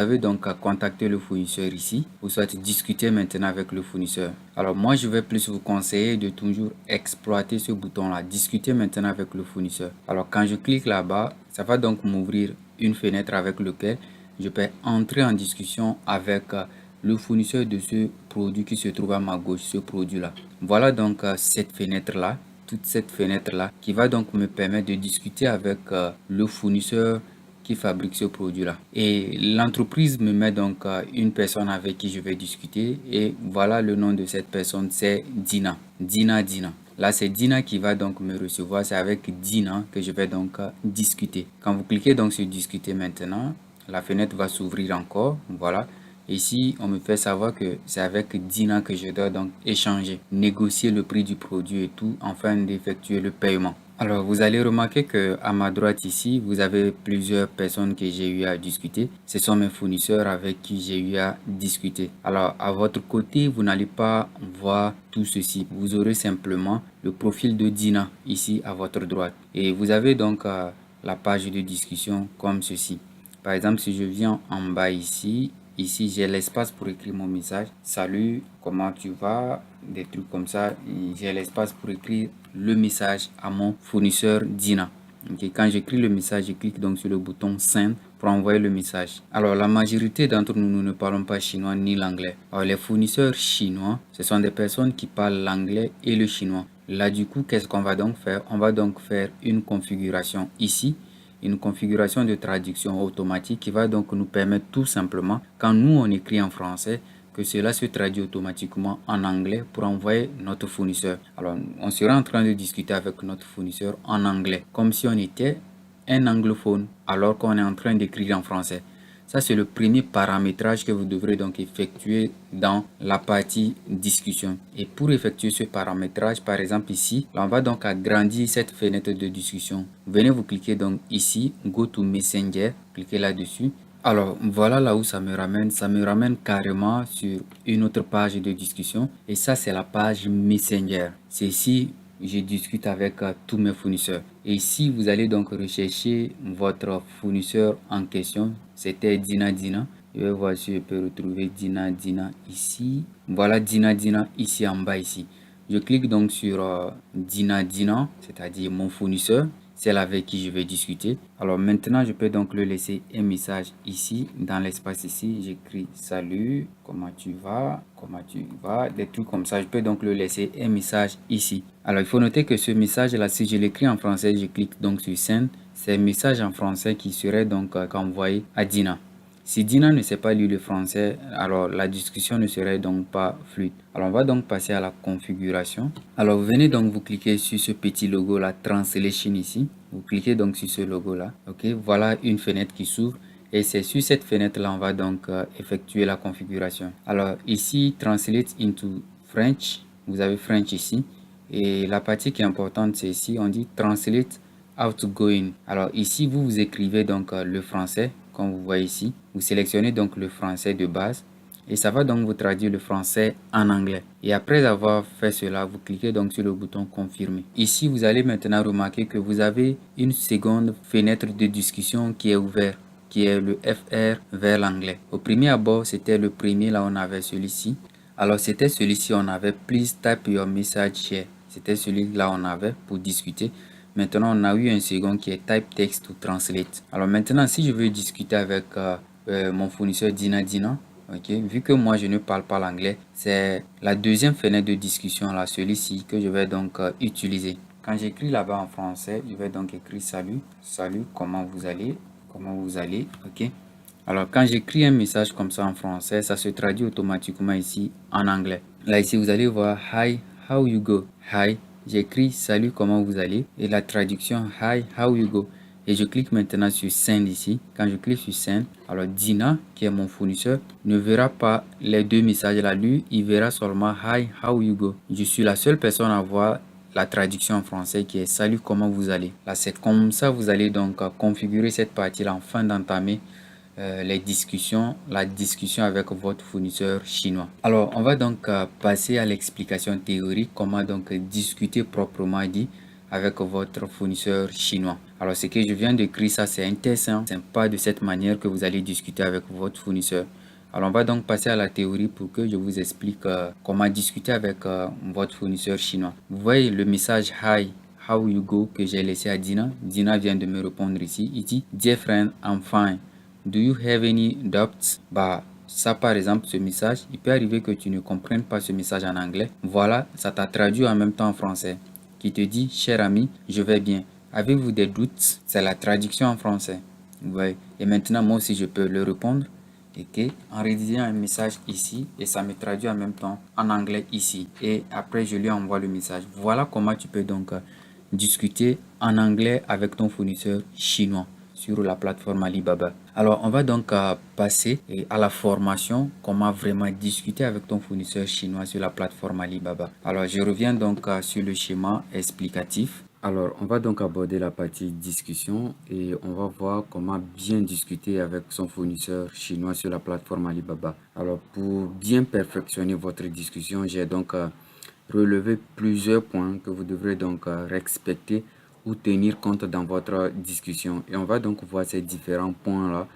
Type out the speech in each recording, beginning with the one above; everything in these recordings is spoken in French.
Vous avez donc à contacter le fournisseur ici, ou soit discuter maintenant avec le fournisseur. Alors moi, je vais plus vous conseiller de toujours exploiter ce bouton-là, discuter maintenant avec le fournisseur. Alors quand je clique là-bas, ça va donc m'ouvrir une fenêtre avec laquelle je peux entrer en discussion avec le fournisseur de ce produit qui se trouve à ma gauche, ce produit-là. Voilà donc cette fenêtre-là, toute cette fenêtre-là qui va donc me permettre de discuter avec le fournisseur qui fabrique ce produit-là. Et l'entreprise me met donc une personne avec qui je vais discuter et voilà le nom de cette personne, c'est Dina. Dina. Là, c'est Dina qui va donc me recevoir. C'est avec Dina que je vais donc discuter. Quand vous cliquez donc sur discuter maintenant, la fenêtre va s'ouvrir encore. Voilà. Ici, on me fait savoir que c'est avec Dina que je dois donc échanger, négocier le prix du produit et tout, afin d'effectuer le paiement. Alors, vous allez remarquer que à ma droite ici, vous avez plusieurs personnes que j'ai eu à discuter. Ce sont mes fournisseurs avec qui j'ai eu à discuter. Alors, à votre côté, vous n'allez pas voir tout ceci. Vous aurez simplement le profil de Dina ici à votre droite. Et vous avez donc la page de discussion comme ceci. Par exemple, si je viens en bas ici, j'ai l'espace pour écrire mon message. Salut, comment tu vas? Des trucs comme ça. J'ai l'espace pour écrire le message à mon fournisseur Dina. Okay. Quand j'écris le message, je clique donc sur le bouton Send pour envoyer le message. Alors, la majorité d'entre nous, nous ne parlons pas chinois ni l'anglais. Alors, les fournisseurs chinois, ce sont des personnes qui parlent l'anglais et le chinois. Là, du coup, qu'est-ce qu'on va donc faire? On va donc faire une configuration ici, une configuration de traduction automatique qui va donc nous permettre tout simplement, quand nous on écrit en français, que cela se traduit automatiquement en anglais pour envoyer notre fournisseur. Alors, on sera en train de discuter avec notre fournisseur en anglais, comme si on était un anglophone, alors qu'on est en train d'écrire en français. Ça, c'est le premier paramétrage que vous devrez donc effectuer dans la partie discussion. Et pour effectuer ce paramétrage, par exemple ici, là, on va donc agrandir cette fenêtre de discussion. Venez vous cliquer donc ici, Go to Messenger, cliquez là-dessus. Alors, voilà là où ça me ramène carrément sur une autre page de discussion. Et ça, c'est la page Messenger. C'est ici je discute avec tous mes fournisseurs. Et ici, vous allez donc rechercher votre fournisseur en question. C'était Dina. Je vais voir si je peux retrouver Dina ici. Voilà Dina ici en bas ici. Je clique donc sur Dina, c'est-à-dire mon fournisseur, celle avec qui je vais discuter. Alors maintenant, je peux donc le laisser un message ici, dans l'espace ici. J'écris salut, comment tu vas, des trucs comme ça. Je peux donc le laisser un message ici. Alors il faut noter que ce message-là, si je l'écris en français, je clique donc sur Send. C'est un message en français qui serait donc envoyé à Dina. Si Dina ne sait pas lire le français, alors la discussion ne serait donc pas fluide. Alors on va donc passer à la configuration. Alors vous venez donc vous cliquez sur ce petit logo là, Translation ici. Vous cliquez donc sur ce logo là. Ok, voilà une fenêtre qui s'ouvre. Et c'est sur cette fenêtre là, on va donc effectuer la configuration. Alors ici, Translate into French. Vous avez French ici. Et la partie qui est importante, c'est ici, on dit Translate Outgoing. Alors ici, vous écrivez donc le français, comme vous voyez ici. Vous sélectionnez donc le français de base et ça va donc vous traduire le français en anglais. Et après avoir fait cela, vous cliquez donc sur le bouton confirmer. Ici, vous allez maintenant remarquer que vous avez une seconde fenêtre de discussion qui est ouverte, qui est le FR vers l'anglais. Au premier abord, c'était le premier, là on avait celui-ci. Alors c'était celui-ci, on avait Please type your message here. C'était celui-là on avait pour discuter. Maintenant, on a eu un second qui est Type Text to Translate. Alors maintenant, si je veux discuter avec mon fournisseur Dina, okay, vu que moi je ne parle pas l'anglais, c'est la deuxième fenêtre de discussion là, celui-ci que je vais donc utiliser. Quand j'écris là-bas en français, je vais donc écrire salut, comment vous allez, ok. Alors quand j'écris un message comme ça en français, ça se traduit automatiquement ici en anglais. Là ici, vous allez voir Hi, how you go? Hi, j'écris salut, comment vous allez? Et la traduction Hi, how you go? Et je clique maintenant sur Send ici. Quand je clique sur Send, alors Dina, qui est mon fournisseur, ne verra pas les deux messages là. Lui, il verra seulement Hi, how you go? Je suis la seule personne à voir la traduction en français qui est salut, comment vous allez? Là, c'est comme ça vous allez donc configurer cette partie là afin d'entamer la discussion avec votre fournisseur chinois. Alors, on va donc passer à l'explication théorique, comment donc discuter proprement dit avec votre fournisseur chinois. Alors, ce que je viens d'écrire, ça, c'est un test, hein. C'est pas de cette manière que vous allez discuter avec votre fournisseur. Alors, on va donc passer à la théorie pour que je vous explique comment discuter avec votre fournisseur chinois. Vous voyez le message Hi, how you go que j'ai laissé à Dina. Dina vient de me répondre ici. Il dit Dear friend, I'm fine. Do you have any doubts? Bah, ça, par exemple, ce message, il peut arriver que tu ne comprennes pas ce message en anglais. Voilà, ça t'a traduit en même temps en français. Qui te dit, cher ami, je vais bien. Avez-vous des doutes? C'est la traduction en français. Ouais. Et maintenant, moi aussi, je peux le répondre. Ok, en rédigeant un message ici et ça me traduit en même temps en anglais ici. Et après, je lui envoie le message. Voilà comment tu peux donc discuter en anglais avec ton fournisseur chinois sur la plateforme Alibaba. Alors, on va donc passer à la formation, comment vraiment discuter avec ton fournisseur chinois sur la plateforme Alibaba. Alors, je reviens donc sur le schéma explicatif. Alors, on va donc aborder la partie discussion et on va voir comment bien discuter avec son fournisseur chinois sur la plateforme Alibaba. Alors, pour bien perfectionner votre discussion, j'ai donc relevé plusieurs points que vous devrez donc respecter ou tenir compte dans votre discussion. Et on va donc voir ces différents points-là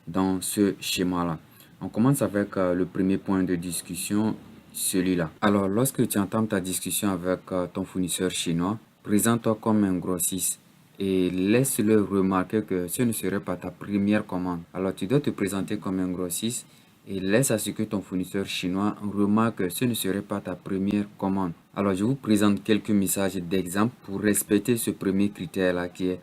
dans ce schéma-là. On commence avec le premier point de discussion, celui-là. Alors, lorsque tu entends ta discussion avec ton fournisseur chinois, présente-toi comme un grossiste et laisse-le remarquer que ce ne serait pas ta première commande. Alors, tu dois te présenter comme un grossiste et laisse à ce que ton fournisseur chinois remarque que ce ne serait pas ta première commande. Alors, je vous présente quelques messages d'exemple pour respecter ce premier critère-là qui est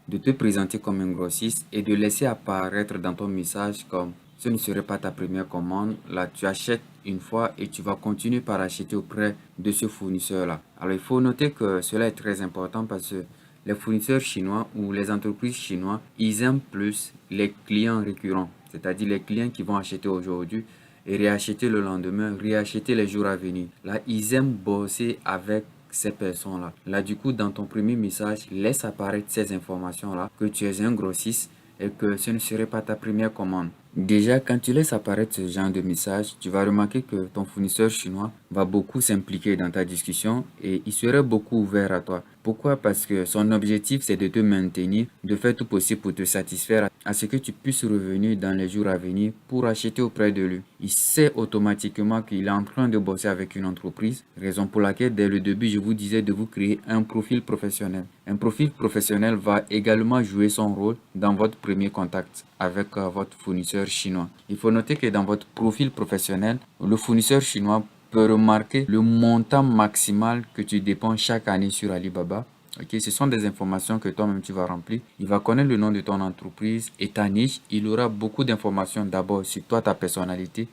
de te présenter comme un grossiste et de laisser apparaître dans ton message comme ce ne serait pas ta première commande. Là, tu achètes une fois et tu vas continuer par acheter auprès de ce fournisseur-là. Alors, il faut noter que cela est très important parce que les fournisseurs chinois ou les entreprises chinoises, ils aiment plus les clients récurrents, c'est-à-dire les clients qui vont acheter aujourd'hui et réacheter le lendemain, réacheter les jours à venir. Là, ils aiment bosser avec ces personnes-là. Là, du coup, dans ton premier message, laisse apparaître ces informations-là, que tu es un grossiste et que ce ne serait pas ta première commande. Déjà, quand tu laisses apparaître ce genre de message, tu vas remarquer que ton fournisseur chinois va beaucoup s'impliquer dans ta discussion et il serait beaucoup ouvert à toi. Pourquoi? Parce que son objectif, c'est de te maintenir, de faire tout possible pour te satisfaire à ce que tu puisses revenir dans les jours à venir pour acheter auprès de lui. Il sait automatiquement qu'il est en train de bosser avec une entreprise, raison pour laquelle dès le début, je vous disais de vous créer un profil professionnel. Un profil professionnel va également jouer son rôle dans votre premier contact avec votre fournisseur chinois. Il faut noter que dans votre profil professionnel, le fournisseur chinois peut remarquer le montant maximal que tu dépenses chaque année sur Alibaba. Ok, ce sont des informations que toi-même tu vas remplir. Il va connaître le nom de ton entreprise et ta niche. Il aura beaucoup d'informations d'abord sur toi, ta personnalité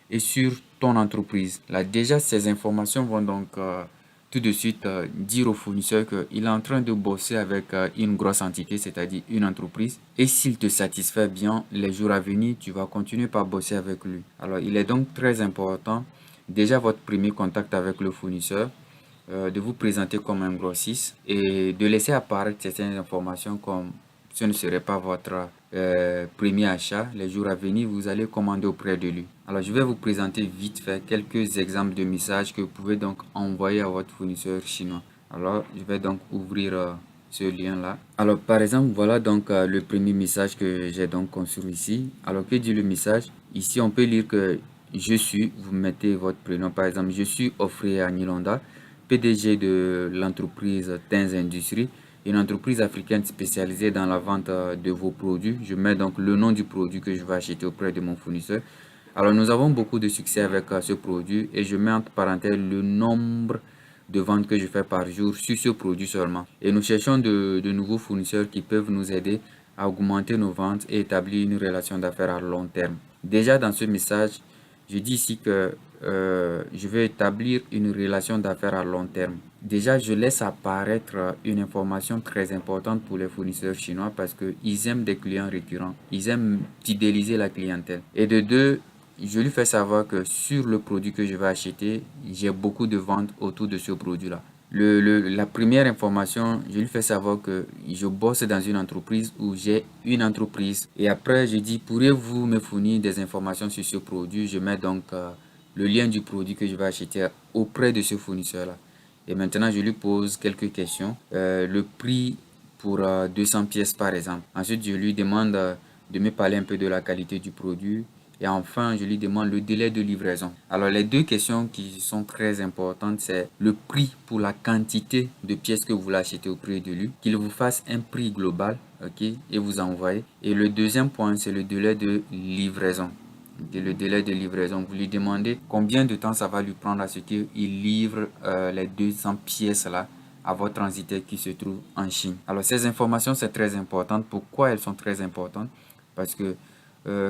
et sur ton entreprise. Là, déjà, ces informations vont donc tout de suite dire au fournisseur qu'il est en train de bosser avec une grosse entité, c'est-à-dire une entreprise. Et s'il te satisfait bien, les jours à venir, tu vas continuer par bosser avec lui. Alors, il est donc très important, déjà votre premier contact avec le fournisseur, de vous présenter comme un grossiste et de laisser apparaître certaines informations comme ce ne serait pas votre premier achat. Les jours à venir, vous allez commander auprès de lui. Alors, je vais vous présenter vite fait quelques exemples de messages que vous pouvez donc envoyer à votre fournisseur chinois. Alors, je vais donc ouvrir ce lien-là. Alors, par exemple, voilà donc le premier message que j'ai donc construit ici. Alors, que dit le message? Ici, on peut lire que je suis, vous mettez votre prénom, par exemple, je suis Offrey Anilonda, PDG de l'entreprise Tens Industries, une entreprise africaine spécialisée dans la vente de vos produits. Je mets donc le nom du produit que je vais acheter auprès de mon fournisseur. Alors, nous avons beaucoup de succès avec ce produit et je mets entre parenthèses le nombre de ventes que je fais par jour sur ce produit seulement. Et nous cherchons de nouveaux fournisseurs qui peuvent nous aider à augmenter nos ventes et établir une relation d'affaires à long terme. Déjà dans ce message, je dis ici que je vais établir une relation d'affaires à long terme. Déjà, je laisse apparaître une information très importante pour les fournisseurs chinois parce qu'ils aiment des clients récurrents. Ils aiment fidéliser la clientèle. Et de deux, je lui fais savoir que sur le produit que je vais acheter, j'ai beaucoup de ventes autour de ce produit-là. La première information, je lui fais savoir que je bosse dans une entreprise où j'ai une entreprise. Et après, je dis, pourriez-vous me fournir des informations sur ce produit? Je mets donc le lien du produit que je vais acheter auprès de ce fournisseur-là. Et maintenant, je lui pose quelques questions. Le prix pour 200 pièces par exemple. Ensuite, je lui demande de me parler un peu de la qualité du produit. Et enfin, je lui demande le délai de livraison. Alors, les deux questions qui sont très importantes, c'est le prix pour la quantité de pièces que vous voulez acheter au prix de lui, qu'il vous fasse un prix global, ok, et vous envoyer. Et le deuxième point, c'est le délai de livraison. Le délai de livraison, vous lui demandez combien de temps ça va lui prendre à ce qu'il livre les 200 pièces là à votre transitaire qui se trouve en Chine. Alors, ces informations, c'est très important. Pourquoi elles sont très importantes? Parce que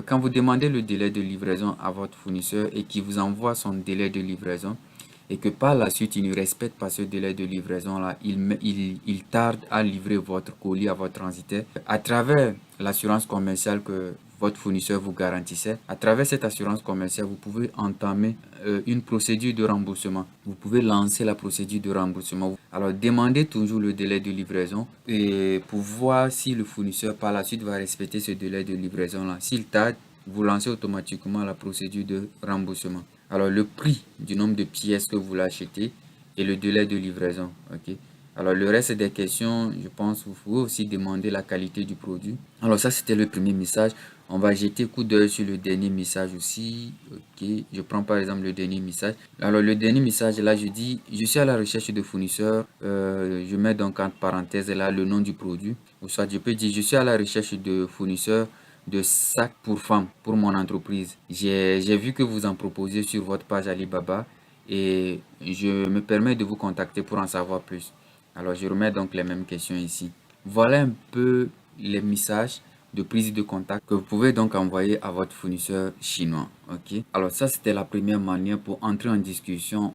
quand vous demandez le délai de livraison à votre fournisseur et qu'il vous envoie son délai de livraison et que par la suite il ne respecte pas ce délai de livraison là, il tarde à livrer votre colis à votre transitaire à travers l'assurance commerciale que votre fournisseur vous garantissait. À travers cette assurance commerciale, vous pouvez entamer une procédure de remboursement. Vous pouvez lancer la procédure de remboursement. Alors, demandez toujours le délai de livraison et pour voir si le fournisseur par la suite va respecter ce délai de livraison-là. S'il tarde, vous lancez automatiquement la procédure de remboursement. Alors, le prix du nombre de pièces que vous l'achetez et le délai de livraison. Ok. Alors, le reste des questions, je pense, vous pouvez aussi demander la qualité du produit. Alors, ça, c'était le premier message. On va jeter coup d'œil sur le dernier message aussi. Ok, je prends par exemple le dernier message. Alors, le dernier message, là, je dis, je suis à la recherche de fournisseurs. Je mets donc entre parenthèses là le nom du produit. Ou soit, je peux dire, je suis à la recherche de fournisseurs de sacs pour femmes pour mon entreprise. J'ai vu que vous en proposez sur votre page Alibaba et je me permets de vous contacter pour en savoir plus. Alors, je remets donc les mêmes questions ici. Voilà un peu les messages de prise de contact que vous pouvez donc envoyer à votre fournisseur chinois. Ok. Alors, ça, c'était la première manière pour entrer en discussion